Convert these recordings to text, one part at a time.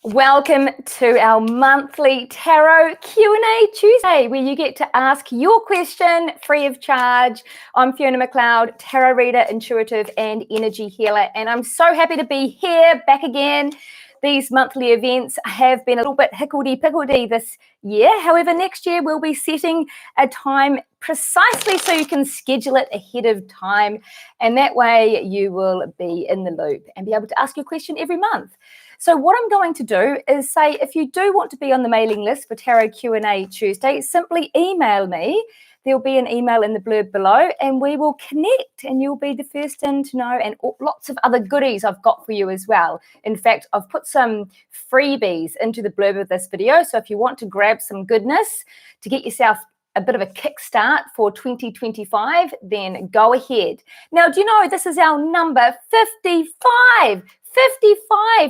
Welcome to our monthly Tarot Q&A Tuesday, where you get to ask your question free of charge. I'm Fiona McLeod, tarot reader, intuitive, and energy healer, and I'm so happy to be here back again. These monthly events have been a little bit higgledy-piggledy this year. However, next year we'll be setting a time precisely so you can schedule it ahead of time, and that way you will be in the loop and be able to ask your question every month. So what I'm going to do is say, if you do want to be on the mailing list for Tarot Q&A Tuesday, simply email me. There'll be an email in the blurb below and we will connect and you'll be the first in to know, and lots of other goodies I've got for you as well. In fact, I've put some freebies into the blurb of this video. So if you want to grab some goodness to get yourself a bit of a kickstart for 2025, then go ahead. Now, do you know this is our number 55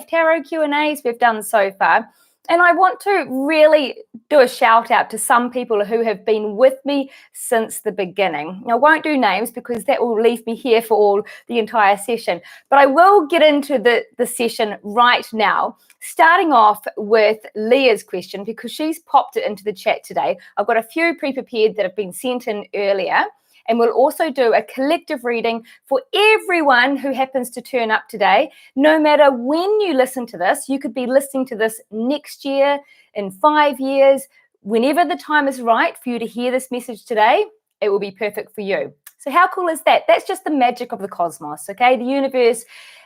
tarot Q&As we've done so far. And I want to really do a shout out to some people who have been with me since the beginning. Now, I won't do names because that will leave me here for the entire session, but I will get into the session right now, starting off with Leah's question because she's popped it into the chat today. I've got a few pre-prepared that have been sent in earlier. And we'll also do a collective reading for everyone who happens to turn up today. No matter when you listen to this, you could be listening to this next year, in 5 years, whenever the time is right for you to hear this message today, it will be perfect for you. So how cool is that? That's just the magic of the cosmos, okay? The universe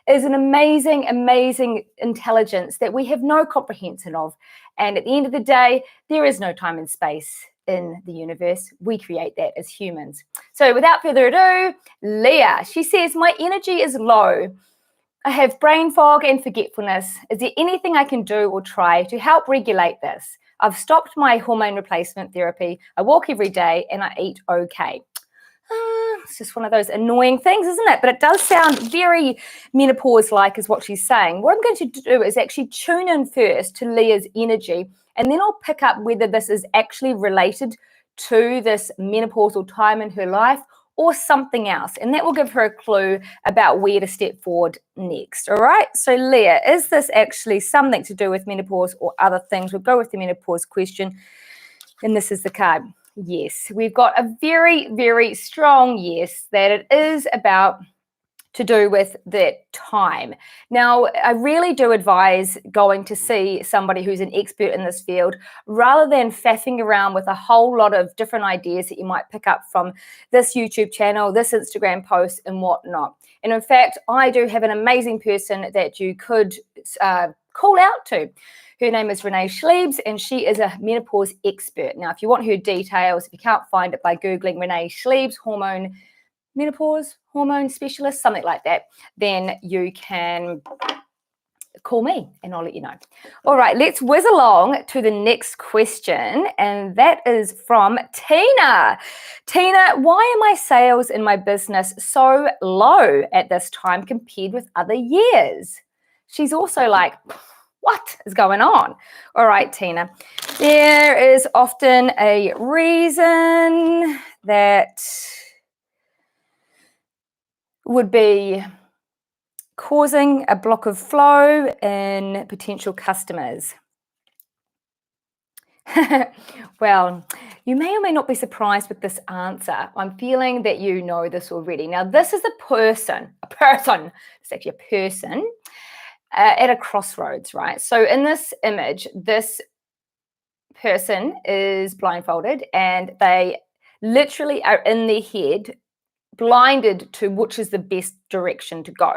is an amazing, amazing intelligence that we have no comprehension of. And at the end of the day, there is no time and space in the universe. We create that as humans. So without further ado, Leah, she says, my energy is low. I have brain fog and forgetfulness. Is there anything I can do or try to help regulate this? I've stopped my hormone replacement therapy. I walk every day and I eat okay. It's just one of those annoying things, isn't it? But it does sound very menopause-like is what she's saying. What I'm going to do is actually tune in first to Leah's energy, and then I'll pick up whether this is actually related to this menopausal time in her life or something else. And that will give her a clue about where to step forward next. All right. So Leah, is this actually something to do with menopause or other things? We'll go with the menopause question. And this is the card. Yes, we've got a very, very strong yes that it is about to do with that time. Now, I really do advise going to see somebody who's an expert in this field rather than faffing around with a whole lot of different ideas that you might pick up from this YouTube channel, this Instagram post and whatnot. And in fact, I do have an amazing person that you could call out to. Her name is Renee Schliebs, and she is a menopause expert. Now, if you want her details, if you can't find it by Googling Renee Schliebs, menopause hormone specialist, something like that, then you can call me and I'll let you know. All right, let's whiz along to the next question, and that is from Tina. Tina, why are my sales in my business so low at this time compared with other years? She's also like, what is going on? All right, Tina, there is often a reason that would be causing a block of flow in potential customers. Well, you may or may not be surprised with this answer. I'm feeling that you know this already. Now, this is a person, it's actually a person at a crossroads, right? So in this image, this person is blindfolded and they literally are in their head blinded to which is the best direction to go.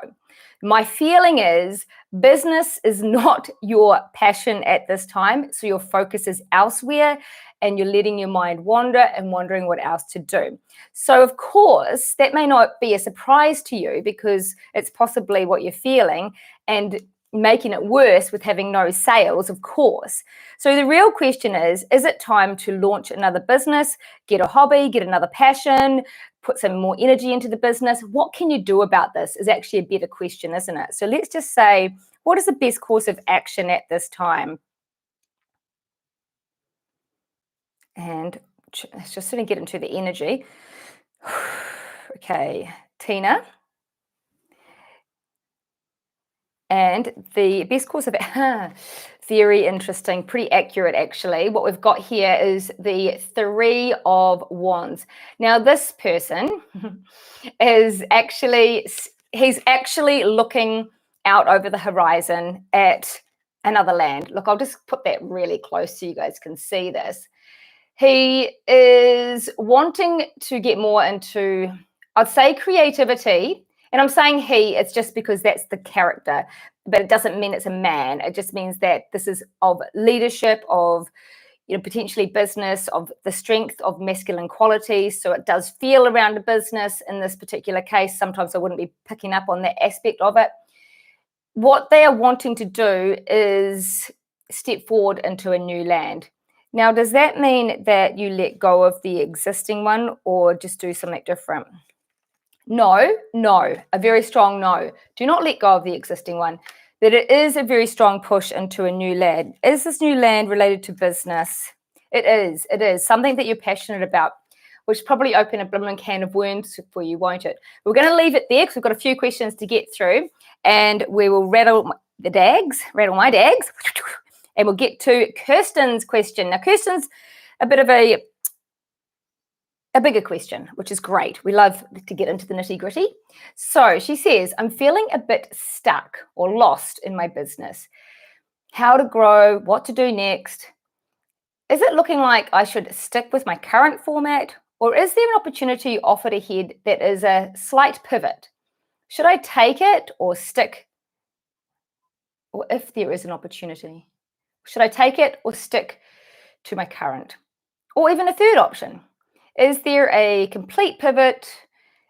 My feeling is business is not your passion at this time, so your focus is elsewhere and you're letting your mind wander and wondering what else to do. So of course, that may not be a surprise to you because it's possibly what you're feeling and making it worse with having no sales, of course. So the real question is it time to launch another business, get a hobby, get another passion, put some more energy into the business? What can you do about this is actually a better question, isn't it? So let's just say, what is the best course of action at this time? And let's just sort of get into the energy. Okay, Tina. And the best course of very interesting, pretty accurate actually. What we've got here is the Three of Wands. Now this person is actually, he's actually looking out over the horizon at another land. Look, I'll just put that really close so you guys can see this. He is wanting to get more into, I'd say, creativity. And I'm saying he, it's just because that's the character, but it doesn't mean it's a man. It just means that this is of leadership, of, you know, potentially business, of the strength of masculine qualities. So it does feel around a business in this particular case. Sometimes I wouldn't be picking up on that aspect of it. What they are wanting to do is step forward into a new land. Now, does that mean that you let go of the existing one or just do something different? No, a very strong no. Do not let go of the existing one. That it is a very strong push into a new land. Is this new land related to business? It is something that you're passionate about, which probably open a blooming can of worms for you, won't it? We're going to leave it there because we've got a few questions to get through, and we will rattle my dags, and we'll get to Kirsten's question. Now, Kirsten's a bit of a bigger question, which is great. We love to get into the nitty-gritty. So she says, I'm feeling a bit stuck or lost in my business. How to grow, what to do next. Is it looking like I should stick with my current format, or is there an opportunity offered ahead that is a slight pivot? Should I take it or stick? Or if there is an opportunity, should I take it or stick to my current? Or even a third option, is there a complete pivot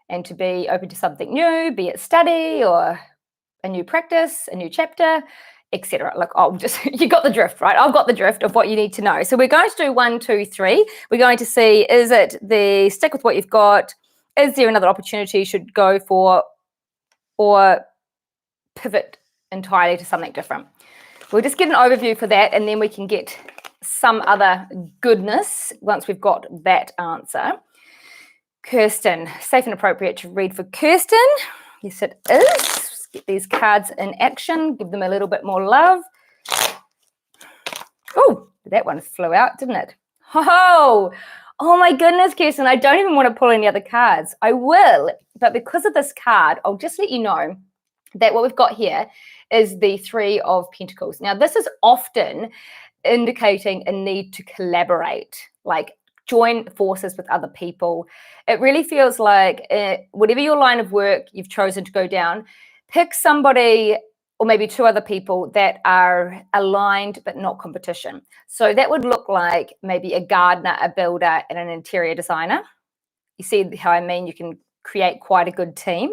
and to be open to something new, be it study or a new practice, a new chapter, etc. Look, I'll just, you got the drift, right? I've got the drift of what you need to know. So we're going to do 1, 2, 3. We're going to see, is it the stick with what you've got? Is there another opportunity you should go for, or pivot entirely to something different? We'll just get an overview for that, and then we can get some other goodness once we've got that answer. Kirsten, safe and appropriate to read for Kirsten. Yes, it is. Let's get these cards in action, give them a little bit more love. Oh, that one flew out, didn't it? Oh my goodness, Kirsten, I don't even want to pull any other cards. I will, but because of this card, I'll just let you know that what we've got here is the Three of Pentacles. Now, this is often indicating a need to collaborate, like join forces with other people. It really feels like whatever your line of work you've chosen to go down, pick somebody or maybe 2 other people that are aligned but not competition. So that would look like maybe a gardener, a builder, and an interior designer. You see how I mean? You can create quite a good team.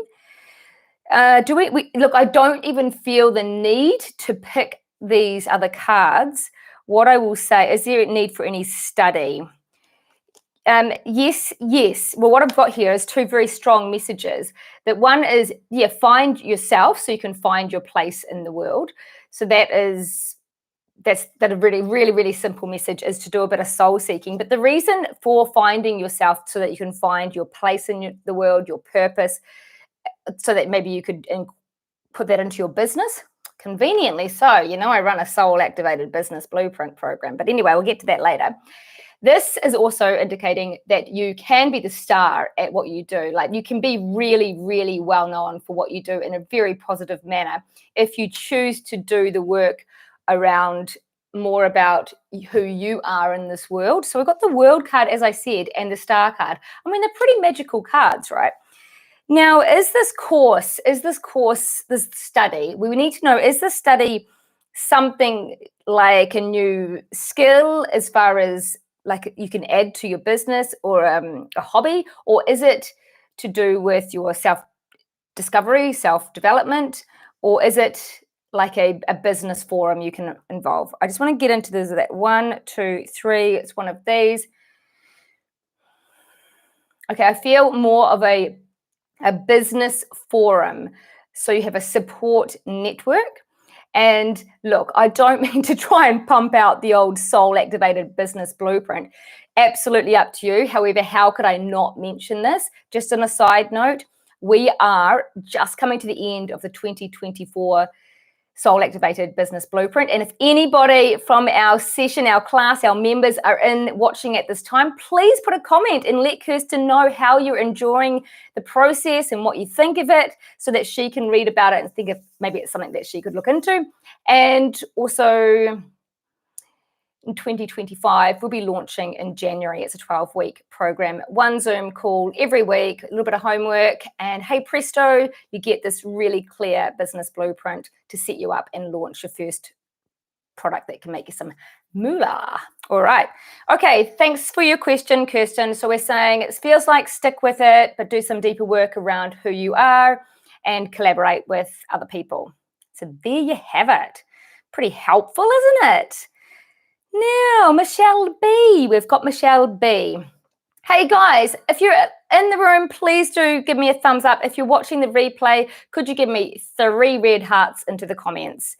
Look, I don't even feel the need to pick these other cards. What I will say, is there a need for any study? Yes. Well, what I've got here is 2 very strong messages. That one is, find yourself so you can find your place in the world. So that's a really, really, really simple message, is to do a bit of soul seeking. But the reason for finding yourself so that you can find your place in the world, your purpose, so that maybe you could put that into your business. Conveniently so, I run a soul activated business blueprint program. But anyway, we'll get to that later. This is also indicating that you can be the star at what you do. Like, you can be really, really well known for what you do in a very positive manner if you choose to do the work around more about who you are in this world. So we've got the World card, as I said, and the Star card. I mean, they're pretty magical cards, right? Now, is this study, we need to know, is this study something like a new skill as far as like you can add to your business, or a hobby, or is it to do with your self-discovery, self-development, or is it like a business forum you can involve? I just want to get into this, that 1, 2, 3, it's one of these. Okay, I feel more of a business forum. So you have a support network. And look, I don't mean to try and pump out the old soul activated business blueprint. Absolutely up to you. However, how could I not mention this? Just on a side note, we are just coming to the end of the 2024 Soul Activated Business Blueprint. And if anybody from our session, our class, our members are watching at this time, please put a comment and let Kirsten know how you're enjoying the process and what you think of it, so that she can read about it and think of maybe it's something that she could look into. And also, in 2025, we'll be launching in January. It's a 12-week program, one Zoom call every week, a little bit of homework, and hey presto, you get this really clear business blueprint to set you up and launch your first product that can make you some moolah. All right. Okay, thanks for your question, Kirsten. So we're saying it feels like stick with it, but do some deeper work around who you are and collaborate with other people. So there you have it. Pretty helpful, isn't it? Now, Michelle B. We've got Michelle B. Hey guys, if you're in the room, please do give me a thumbs up. If you're watching the replay, could you give me 3 red hearts into the comments?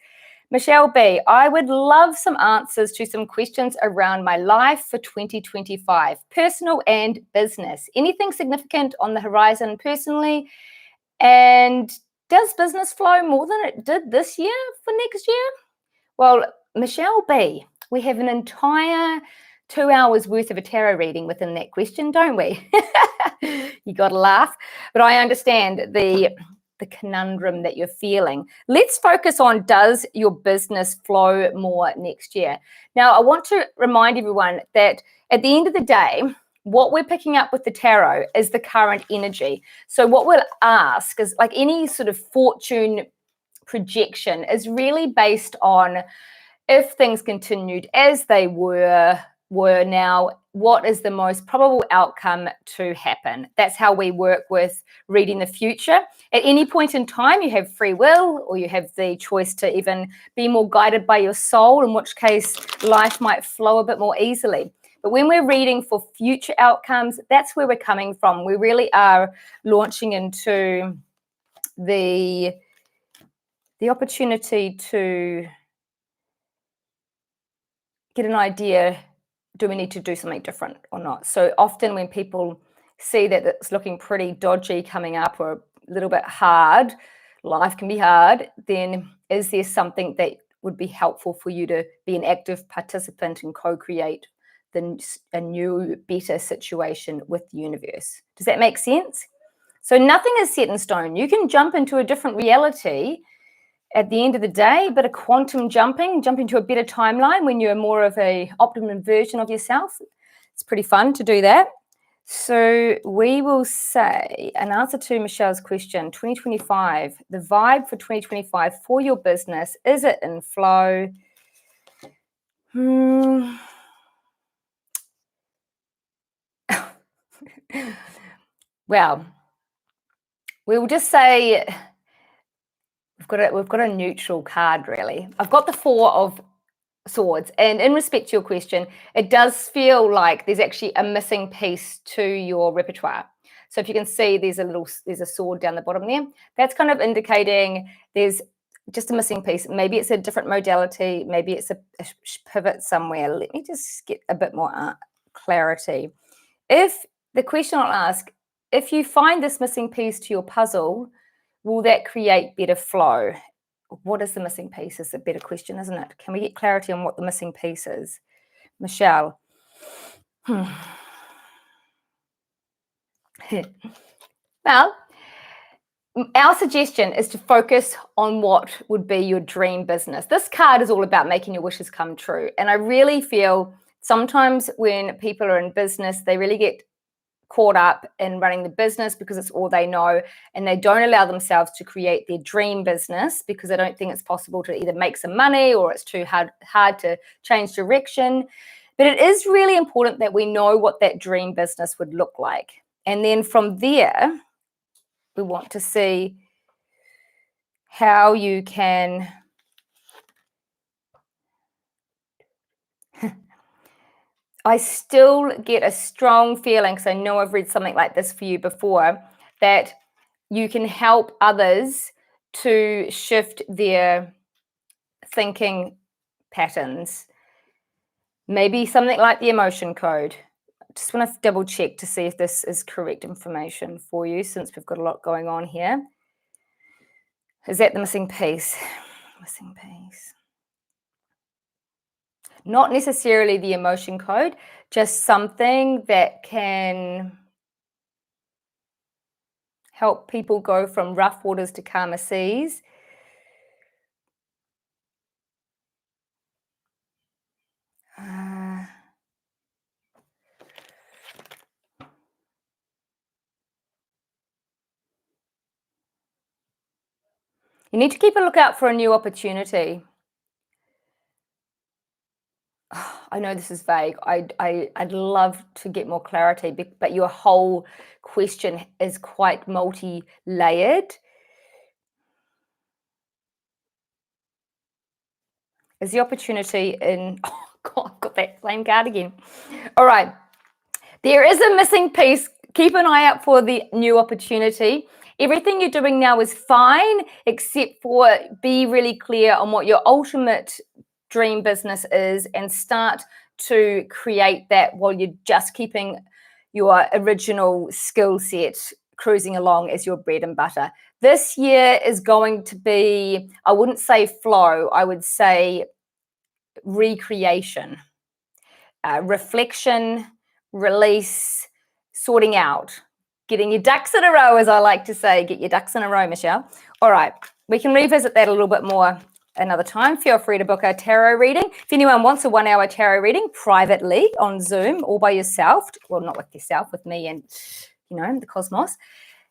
Michelle B, I would love some answers to some questions around my life for 2025, personal and business. Anything significant on the horizon personally? And does business flow more than it did this year for next year? Well, Michelle B, we have an entire 2 hours worth of a tarot reading within that question, don't we? You got to laugh. But I understand the conundrum that you're feeling. Let's focus on, does your business flow more next year? Now, I want to remind everyone that at the end of the day, what we're picking up with the tarot is the current energy. So what we'll ask is, like any sort of fortune projection, is really based on, if things continued as they were now, what is the most probable outcome to happen? That's how we work with reading the future. At any point in time, you have free will, or you have the choice to even be more guided by your soul, in which case life might flow a bit more easily. But when we're reading for future outcomes, that's where we're coming from. We really are launching into the opportunity to get an idea, do we need to do something different or not? So often when people see that it's looking pretty dodgy coming up, or a little bit hard, life can be hard, then is there something that would be helpful for you to be an active participant and co-create a new, better situation with the universe? Does that make sense? So nothing is set in stone. You can jump into a different reality at the end of the day, but a quantum jumping to a better timeline when you're more of a optimum version of yourself. It's pretty fun to do that. So we will say, an answer to Michelle's question, 2025, the vibe for 2025 for your business, is it in flow? Well, we will just say we've got a neutral card, really. I've got the 4 of Swords, and in respect to your question, it does feel like there's actually a missing piece to your repertoire. So if you can see, there's a sword down the bottom there. That's kind of indicating there's just a missing piece. Maybe it's a different modality. Maybe it's a pivot somewhere. Let me just get a bit more clarity. If the question I'll ask, if you find this missing piece to your puzzle, will that create better flow? What is the missing piece is a better question, isn't it? Can we get clarity on what the missing piece is? Michelle. Well, our suggestion is to focus on what would be your dream business. This card is all about making your wishes come true. And I really feel sometimes when people are in business, they really get caught up in running the business because it's all they know, and they don't allow themselves to create their dream business because they don't think it's possible to either make some money, or it's too hard to change direction. But it is really important that we know what that dream business would look like. And then from there, we want to see how you can I still get a strong feeling, because I know I've read something like this for you before, that you can help others to shift their thinking patterns. Maybe something like the emotion code. Just want to double check to see if this is correct information for you, since we've got a lot going on here. Is that the missing piece? Missing piece. Not necessarily the emotion code, just something that can help people go from rough waters to calmer seas. You need to keep a lookout for a new opportunity. I know this is vague. I'd love to get more clarity, but your whole question is quite multi-layered. Is the opportunity in... Oh, God, I've got that same card again. All right. There is a missing piece. Keep an eye out for the new opportunity. Everything you're doing now is fine, except for be really clear on what your ultimate dream business is and start to create that while you're just keeping your original skill set cruising along as your bread and butter. This year is going to be, I wouldn't say flow, I would say recreation, reflection, release, sorting out, getting your ducks in a row, as I like to say. Get your ducks in a row, Michelle. All right, we can revisit that a little bit more another time. Feel free to book a tarot reading. If anyone wants a 1 hour tarot reading privately on Zoom or by yourself, well, not with yourself, with me and, the cosmos,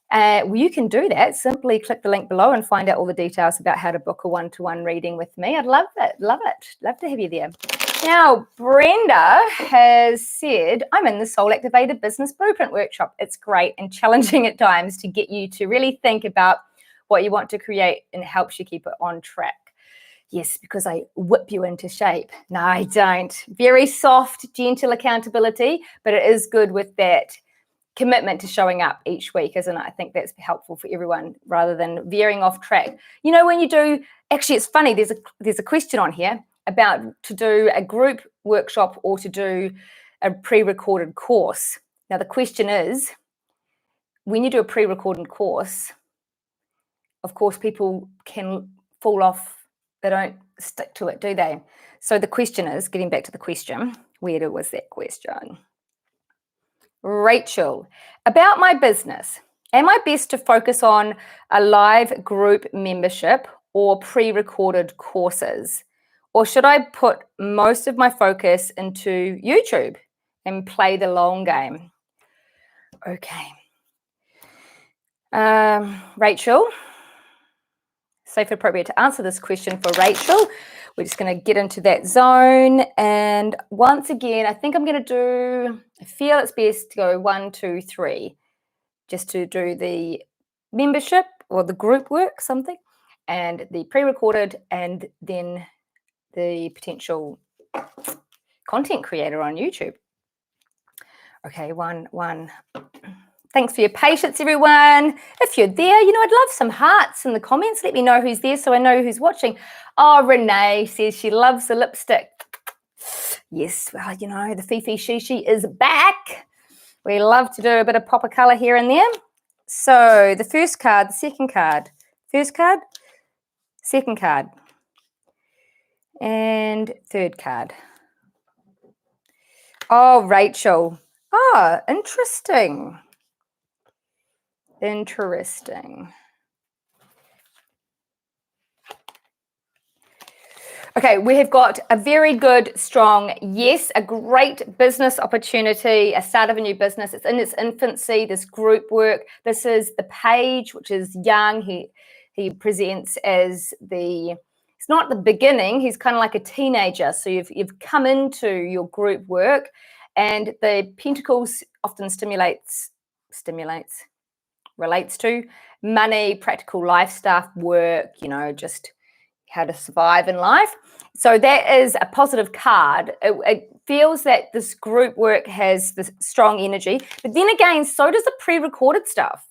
well, you can do that. Simply click the link below and find out all the details about how to book a one-to-one reading with me. I'd love it. Love to have you there. Now, Brenda has said, I'm in the Soul Activated Business Blueprint Workshop. It's great and challenging at times to get you to really think about what you want to create, and it helps you keep it on track. Yes, because I whip you into shape. No, I don't. Very soft, gentle accountability, but it is good with that commitment to showing up each week, isn't it? I think that's helpful for everyone rather than veering off track. When you do, actually, it's funny, there's a question on here about to do a group workshop or to do a pre-recorded course. Now, the question is, when you do a pre-recorded course, of course, people can fall off. They don't stick to it, do they? So the question is, getting back to the question, where was that question? Rachel, about my business, am I best to focus on a live group membership or pre-recorded courses? Or should I put most of my focus into YouTube and play the long game? Okay. Rachel, safe and appropriate to answer this question for Rachel. We're just going to get into that zone. And once again, I think I'm going to I feel it's best to go 1, 2, 3, just to do the membership or the group work, something, and the pre-recorded, and then the potential content creator on YouTube. Okay, one. Thanks for your patience, everyone. If you're there, I'd love some hearts in the comments. Let me know who's there so I know who's watching. Oh, Renee says she loves the lipstick. Yes, well, the Fifi Shishi is back. We love to do a bit of pop of colour here and there. So the first card, the second card. First card, second card, and third card. Oh, Rachel. Oh, interesting. Interesting. Okay, we have got a very good, strong yes, a great business opportunity, a start of a new business. It's in its infancy, this group work. This is the page, which is young. He presents as it's not the beginning, he's kind of like a teenager. So you've come into your group work, and the pentacles often relates to money, practical life stuff, work, just how to survive in life. So that is a positive card. It feels that this group work has this strong energy, but then again, so does the pre-recorded stuff.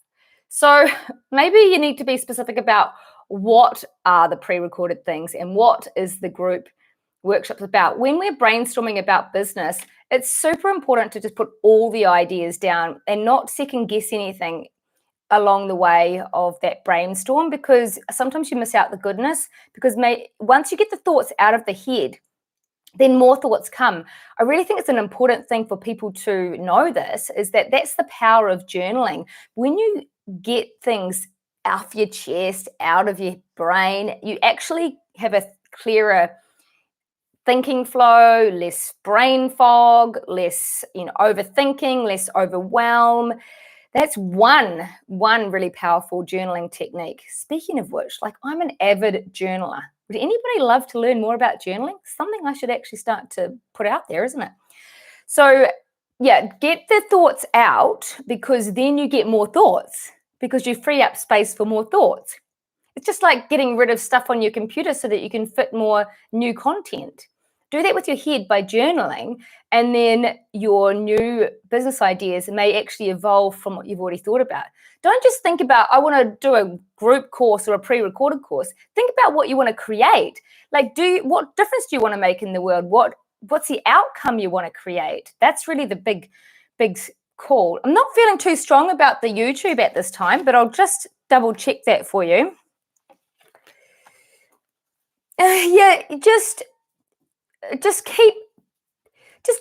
So maybe you need to be specific about what are the pre-recorded things and what is the group workshops about. When we're brainstorming about business, it's super important to just put all the ideas down and not second guess anything. along the way of that brainstorm, because sometimes you miss out the goodness, because once you get the thoughts out of the head, then more thoughts come. I really think it's an important thing for people to know this, is that that's the power of journaling. When you get things off your chest, out of your brain, you actually have a clearer thinking flow, less brain fog, less overthinking, less overwhelm. That's one really powerful journaling technique. Speaking of which, I'm an avid journaler. Would anybody love to learn more about journaling? Something I should actually start to put out there, isn't it? So yeah, get the thoughts out, because then you get more thoughts, because you free up space for more thoughts. It's just like getting rid of stuff on your computer so that you can fit more new content. Do that with your head by journaling, and then your new business ideas may actually evolve from what you've already thought about. Don't just think about, I want to do a group course or a pre-recorded course. Think about what you want to create. What difference do you want to make in the world? What's the outcome you want to create? That's really the big call. I'm not feeling too strong about the YouTube at this time, but I'll just double check that for you. Yeah, just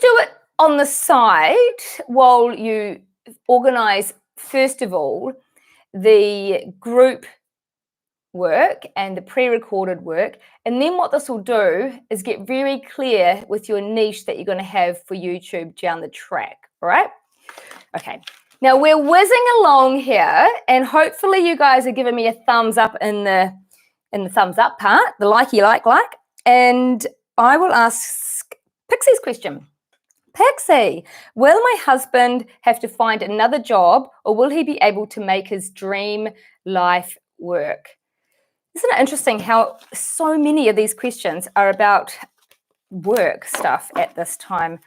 do it on the side while you organize, first of all, the group work and the pre-recorded work. And then what this will do is get very clear with your niche that you're going to have for YouTube down the track. All right? Okay. Now we're whizzing along here, and hopefully you guys are giving me a thumbs up in the thumbs up part, the likey like. And I will ask Pixie's question. Pixie, will my husband have to find another job, or will he be able to make his dream life work? Isn't it interesting how so many of these questions are about work stuff at this time?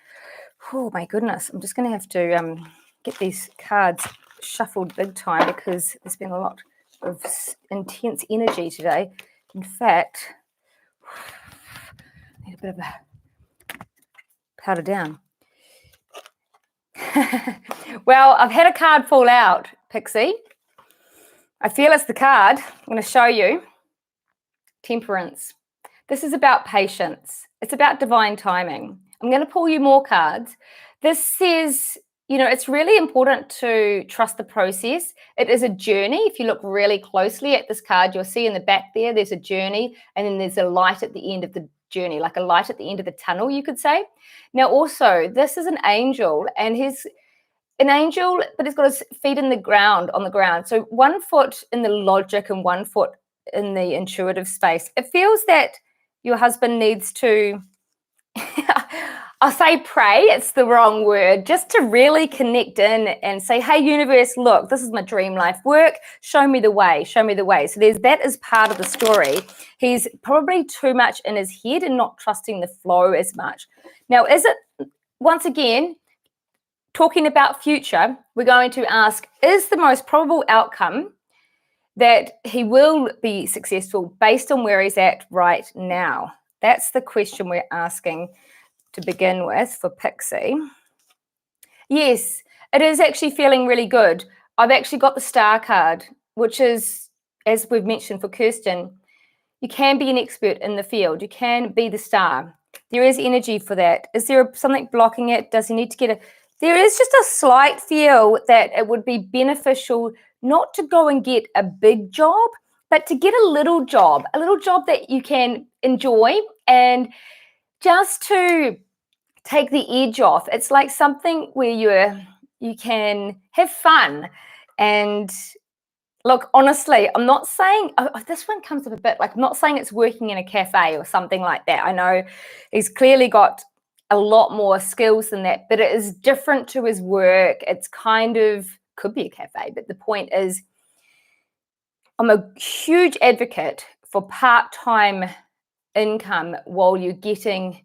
Oh my goodness, I'm just going to have to get these cards shuffled big time, because there's been a lot of intense energy today. In fact, I need a bit of a powder down. Well, I've had a card fall out, Pixie. I feel it's the card. I'm going to show you. Temperance. This is about patience. It's about divine timing. I'm going to pull you more cards. This says, it's really important to trust the process. It is a journey. If you look really closely at this card, you'll see in the back there's a journey, and then there's a light at the end of the journey, like a light at the end of the tunnel, you could say. Now, also, this is an angel, and he's an angel, but he's got his feet on the ground. So 1 foot in the logic and 1 foot in the intuitive space. It feels that your husband needs to, I'll say pray, it's the wrong word, just to really connect in and say, hey, universe, look, this is my dream life work. Show me the way. So that is part of the story. He's probably too much in his head and not trusting the flow as much. Now, is it, once again, talking about future, we're going to ask, is the most probable outcome that he will be successful based on where he's at right now? That's the question we're asking to begin with for Pixie. Yes, it is actually feeling really good. I've actually got the star card, which is, as we've mentioned for Kirsten, you can be an expert in the field. You can be the star. There is energy for that. Is there something blocking it? Does he need to get a... There is just a slight feel that it would be beneficial not to go and get a big job, but to get a little job that you can enjoy, and just to take the edge off. It's like something where you can have fun. And look, honestly, I'm not saying, this one comes up a bit, I'm not saying it's working in a cafe or something like that. I know he's clearly got a lot more skills than that, but it is different to his work. It's could be a cafe, but the point is, I'm a huge advocate for part-time income while you're getting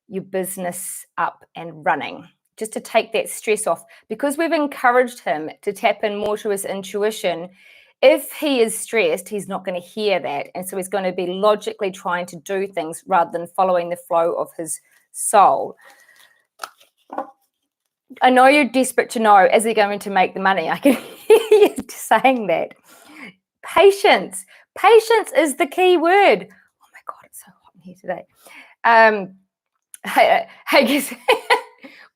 your business up and running, just to take that stress off, because we've encouraged him to tap in more to his intuition. If he is stressed, he's not going to hear that, and so he's going to be logically trying to do things rather than following the flow of his soul. I know you're desperate to know, is he going to make the money? I can hear you saying that? Patience. Patience is the key word. Oh my God, it's so hot in here today. I guess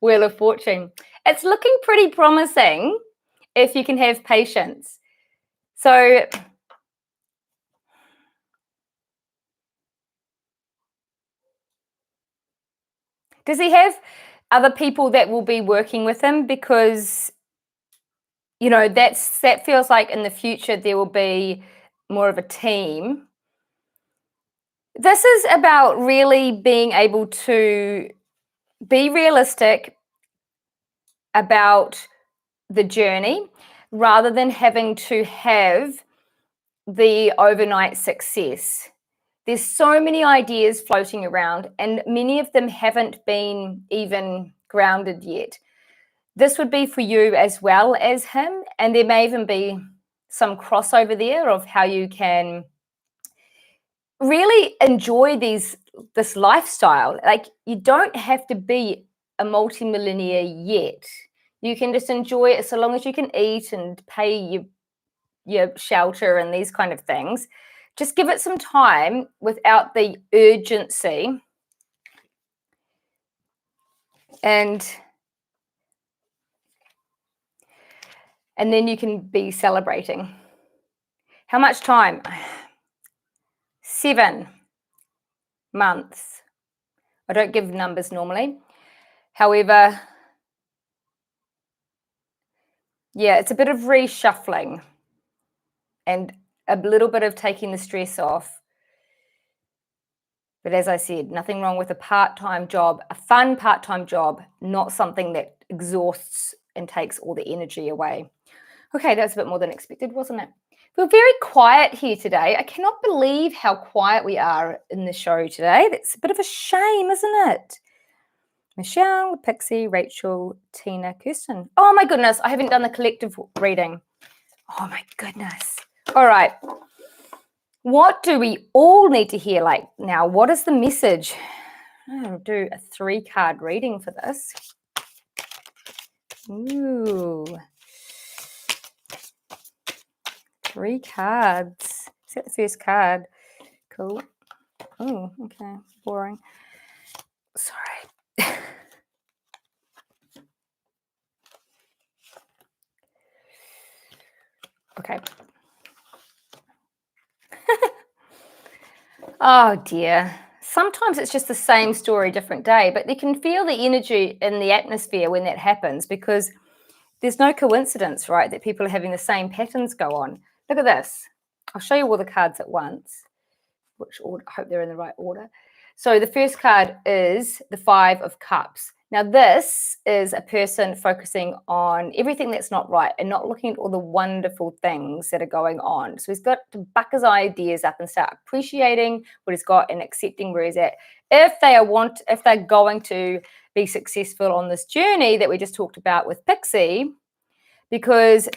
Wheel of Fortune. It's looking pretty promising if you can have patience. So does he have other people that will be working with him? Because, you know, that feels like in the future there will be more of a team. This is about really being able to be realistic about the journey rather than having to have the overnight success. There's so many ideas floating around and many of them haven't been even grounded yet. This would be for you as well as him, and there may even be some crossover there of how you can really enjoy this lifestyle. Like, you don't have to be a multimillionaire yet. You can just enjoy it so long as you can eat and pay your shelter and these kind of things. Just give it some time without the urgency, and then you can be celebrating. How much time? 7 months. I don't give numbers normally. However, yeah, it's a bit of reshuffling and a little bit of taking the stress off. But as I said, nothing wrong with a part-time job, a fun part-time job, not something that exhausts and takes all the energy away. Okay, that's a bit more than expected, wasn't it? We're very quiet here today. I cannot believe how quiet we are in the show today. That's a bit of a shame, isn't it? Michelle, Pixie, Rachel, Tina, Kirsten. Oh my goodness, I haven't done the collective reading. Oh my goodness. All right. What do we all need to hear like now? What is the message? I'll do a 3-card reading for this. Ooh. 3 cards. Is that the first card? Cool. Oh, okay. Boring. Sorry. Okay. Oh dear. Sometimes it's just the same story, different day, but you can feel the energy in the atmosphere when that happens, because there's no coincidence, right, that people are having the same patterns go on. Look at this. I'll show you all the cards at once, which order, I hope they're in the right order. So the first card is the 5 of Cups. Now this is a person focusing on everything that's not right and not looking at all the wonderful things that are going on. So he's got to buck his ideas up and start appreciating what he's got and accepting where he's at. If they're going to be successful on this journey that we just talked about with Pixie, because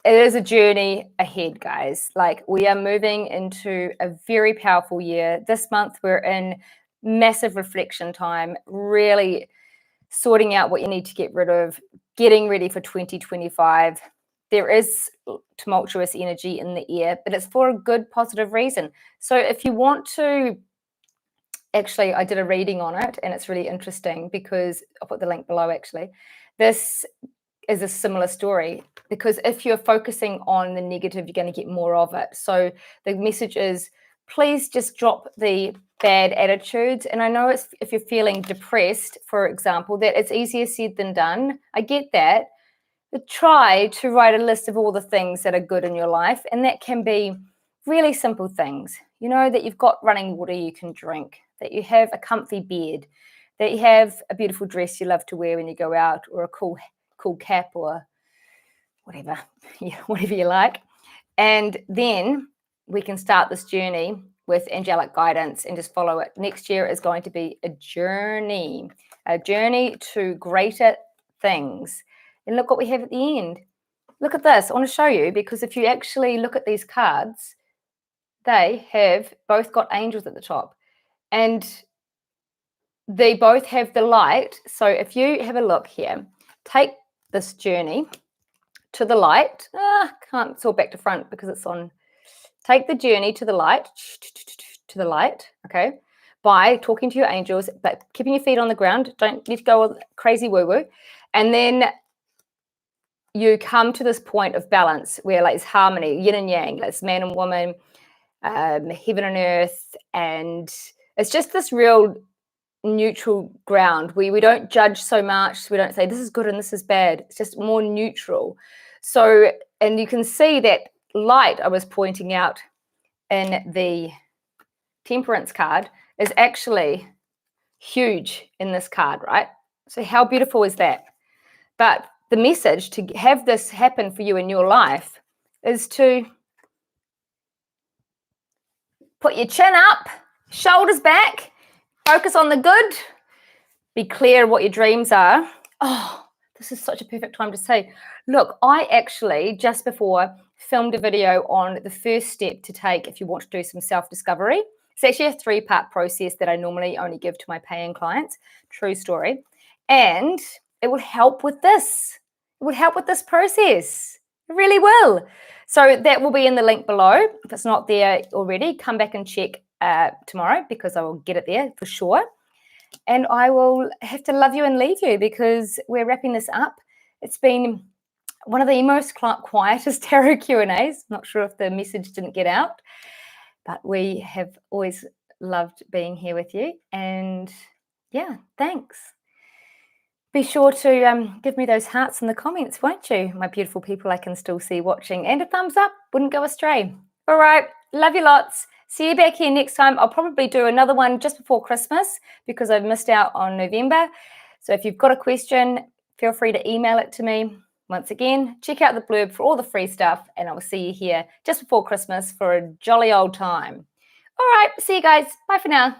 it is a journey ahead, guys. Like, we are moving into a very powerful year. This month we're in massive reflection time, really sorting out what you need to get rid of, getting ready for 2025. There is tumultuous energy in the air, but it's for a good, positive reason. So if you want to, actually, I did a reading on it and it's really interesting because I'll put the link below actually. This is a similar story, because if you're focusing on the negative, you're going to get more of it. So the message is, please just drop the bad attitudes. And I know it's, if you're feeling depressed, for example, that it's easier said than done. I get that. But try to write a list of all the things that are good in your life. And that can be really simple things. You know, that you've got running water you can drink, that you have a comfy bed, that you have a beautiful dress you love to wear when you go out, or a cool cap, or whatever, yeah, whatever you like. And then we can start this journey with angelic guidance and just follow it. Next year is going to be a journey to greater things. And look what we have at the end. Look at this. I want to show you, because if you actually look at these cards, they have both got angels at the top, and they both have the light. So if you have a look here, take this journey to the light. Can't, it's all back to front because it's on. Take the journey to the light, okay, by talking to your angels, but keeping your feet on the ground. Don't need to go crazy woo-woo. And then you come to this point of balance where like it's harmony, yin and yang, it's man and woman, heaven and earth, and it's just this real neutral ground where we don't judge so much. We don't say this is good and this is bad. It's just more neutral. So, and you can see that light I was pointing out in the temperance card is actually huge in this card, right? So how beautiful is that? But the message to have this happen for you in your life is to put your chin up, shoulders back, focus on the good, be clear what your dreams are. Oh, this is such a perfect time to say, look, I actually just before filmed a video on the first step to take if you want to do some self-discovery. It's actually a 3-part process that I normally only give to my paying clients. True story. And it will help with this. It would help with this process. It really will. So that will be in the link below. If it's not there already, come back and check tomorrow because I will get it there for sure. And I will have to love you and leave you because we're wrapping this up. It's been one of the most quietest tarot Q&As. Not sure if the message didn't get out, but we have always loved being here with you. And yeah, thanks. Be sure to give me those hearts in the comments, won't you? My beautiful people I can still see watching. And a thumbs up, wouldn't go astray. All right, love you lots. See you back here next time. I'll probably do another one just before Christmas because I've missed out on November. So if you've got a question, feel free to email it to me. Once again, check out the blurb for all the free stuff and I will see you here just before Christmas for a jolly old time. All right, see you guys. Bye for now.